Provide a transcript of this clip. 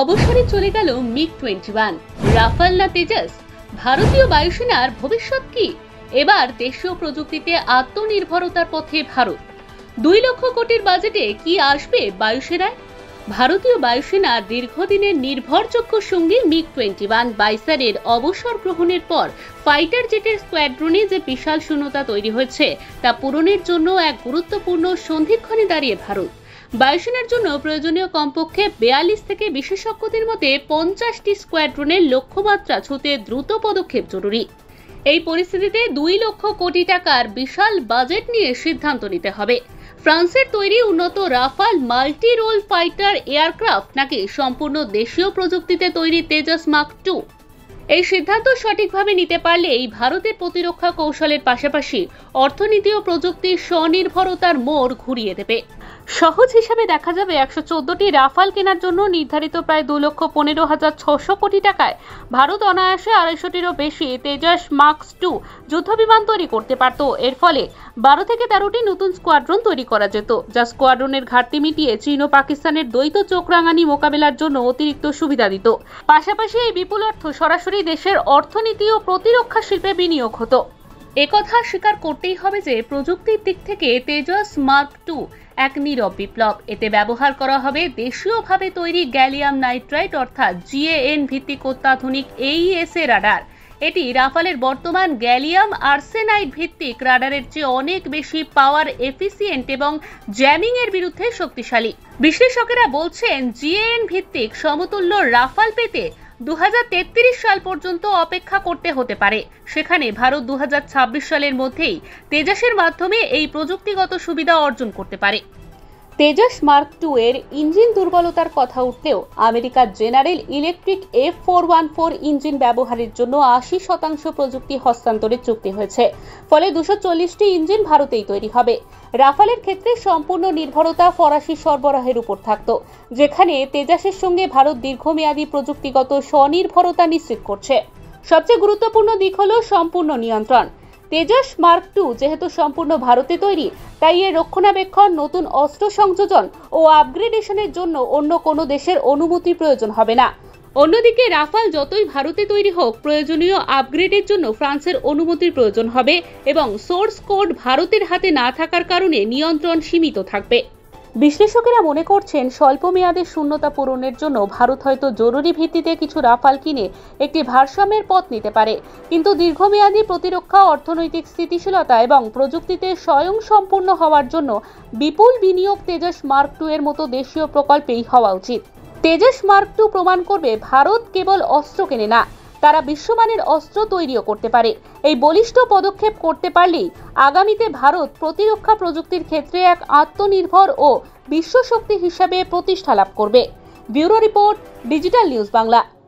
অবসরে চলে গেল মিগ-21। রাফাল না তেজস, ভারতীয় বায়ুসেনার ভবিষ্যৎ কি? এবার দেশীয় প্রযুক্তিতে আত্মনির্ভরতার পথে ভারত। 2 লক্ষ কোটির বাজেটে কি আসবে বায়ুসেনায়? ভারতীয় বায়ুসেনার দীর্ঘদিনের নির্ভরযোগ্য সঙ্গী মিগ-21 বাইসারের অবসর গ্রহণের পর ফাইটার জেটের স্কোয়াড্রনে যে বিশাল শূন্যতা তৈরি হয়েছে তা পূরণের জন্য এক গুরুত্বপূর্ণ সন্ধিক্ষণে দাঁড়িয়ে ভারত। বায়ুসেনার জন্য প্রয়োজনীয় কমপক্ষে 42 থেকে বিশেষজ্ঞদের মতে 50টি স্কোয়াড্রনের লক্ষ্যমাত্রা ছুঁতে দ্রুত পদক্ষেপ জরুরি। এই পরিস্থিতিতে 2 লক্ষ কোটি টাকার বিশাল বাজেট নিয়ে সিদ্ধান্ত নিতে হবে। ফ্রান্সের তৈরি উন্নত Rafale multi role fighter aircraft নাকি সম্পূর্ণ দেশীয় প্রযুক্তিতে তৈরি তেজস মার্ক-2? এই সিদ্ধান্ত সঠিকভাবে নিতে পারলেই ভারতের প্রতিরক্ষা কৌশলের পাশাপাশি অর্থনীতি ও প্রযুক্তির স্বনির্ভরতার মোড় ঘুরিয়ে দেবে। সহজ হিসাবে দেখা যাবে 114টি রাফাল কেনার জন্য নির্ধারিত প্রায় 2,15,600 কোটি টাকায় ভারত অনায়াসে 250টিরও বেশি তেজস মার্ক-2 যুদ্ধবিমান তৈরি করতে পারত। এর ফলে 12 থেকে 13টি নতুন স্কোয়াড্রন তৈরি করা যেত, যা স্কোয়াড্রনের ঘাটতি মিটিয়ে চীন ও পাকিস্তানের দ্বৈত চোখ রাঙানি মোকাবেলার জন্য অতিরিক্ত সুবিধা দিত। পাশাপাশি এই বিপুল অর্থ সরাসরি দেশের অর্থনীতি ও প্রতিরক্ষা শিল্পে বিনিয়োগ হতো। একথা স্বীকার করতেই হবে যে প্রযুক্তির দিক থেকে তেজস মার্ক-2 এক নীরব বিপ্লব। এতে ব্যবহার করা হবে দেশীয়ভাবে তৈরি গ্যালিয়াম নাইট্রাইট অর্থাৎ GAN ভিত্তিক অত্যাধুনিক AESA রাডার। এটি রাফালের বর্তমান গ্যালিয়াম আর্সেনাইড ভিত্তিক রাডারের চেয়ে অনেক বেশি পাওয়ার এফিসিয়েন্ট এবং জ্যামিং এর বিরুদ্ধে শক্তিশালী। বিশ্লেষকেরা বলছেন GAN ভিত্তিক সমতুল্য রাফাল পেতে 2033 সাল পর্যন্ত অপেক্ষা করতে হতে পারে। সেখানে ভারত 2026 সালের মধ্যেই তেজসের মাধ্যমে এই প্রযুক্তিগত সুবিধা অর্জন করতে পারে। তেজস মার্ক-2 এর ইঞ্জিন দুর্বলতার কথা উঠলেও আমেরিকার জেনারেল ইলেকট্রিক F414 ইঞ্জিন ব্যবহারের জন্য 80% প্রযুক্তি হস্তান্তরের চুক্তি হয়েছে। ফলে 240টি ইঞ্জিন ভারতেই তৈরি হবে। রাফালের ক্ষেত্রে সম্পূর্ণ নির্ভরতা ফরাসি সরবরাহের উপর থাকত, যেখানে তেজসের সঙ্গে ভারত দীর্ঘমেয়াদী প্রযুক্তিগত স্বনির্ভরতা নিশ্চিত করছে। সবচেয়ে গুরুত্বপূর্ণ দিক হলো সম্পূর্ণ নিয়ন্ত্রণ। তেজস মার্ক-2 যেহেতু সম্পূর্ণ ভারতে তৈরি, তাই এর রক্ষণাবেক্ষণ, নতুন অস্ত্র সংযোজন ও আপগ্রেডেশনের জন্য অন্য কোনো দেশের অনুমতির প্রয়োজন হবে না। অন্যদিকে রাফাল যতই ভারতে তৈরি হোক, প্রয়োজনীয় আপগ্রেডের জন্য ফ্রান্সের অনুমতির প্রয়োজন হবে এবং সোর্স কোড ভারতের হাতে না থাকার কারণে নিয়ন্ত্রণ সীমিত থাকবে। বিশ্লেষকেরা মনে করছেন স্বল্প মেয়াদে শূন্যতা পূরণের জন্য ভারত হয়তো জরুরি ভিত্তিতে কিছু রাফাল কিনে একটি ভারসাম্যের পথ নিতে পারে, কিন্তু দীর্ঘমেয়াদী প্রতিরক্ষা, অর্থনৈতিক স্থিতিশীলতা এবং প্রযুক্তিতে স্বয়ংসম্পূর্ণ হওয়ার জন্য বিপুল বিনিয়োগ তেজস মার্ক-2 এর মতো দেশীয় প্রকল্পেই হওয়া উচিত। তেজস মার্ক-2 প্রমাণ করবে ভারত কেবল অস্ত্র কেনে না, তারা বিশ্বমানের অস্ত্র তৈরিও করতে পারে। এই বলিষ্ঠ পদক্ষেপ করতে পারলেই আগামীতে ভারত প্রতিরক্ষা প্রযুক্তির ক্ষেত্রে এক আত্মনির্ভর ও বিশ্বশক্তি হিসাবে প্রতিষ্ঠা লাভ করবে। Bureau report, digital news Bangla.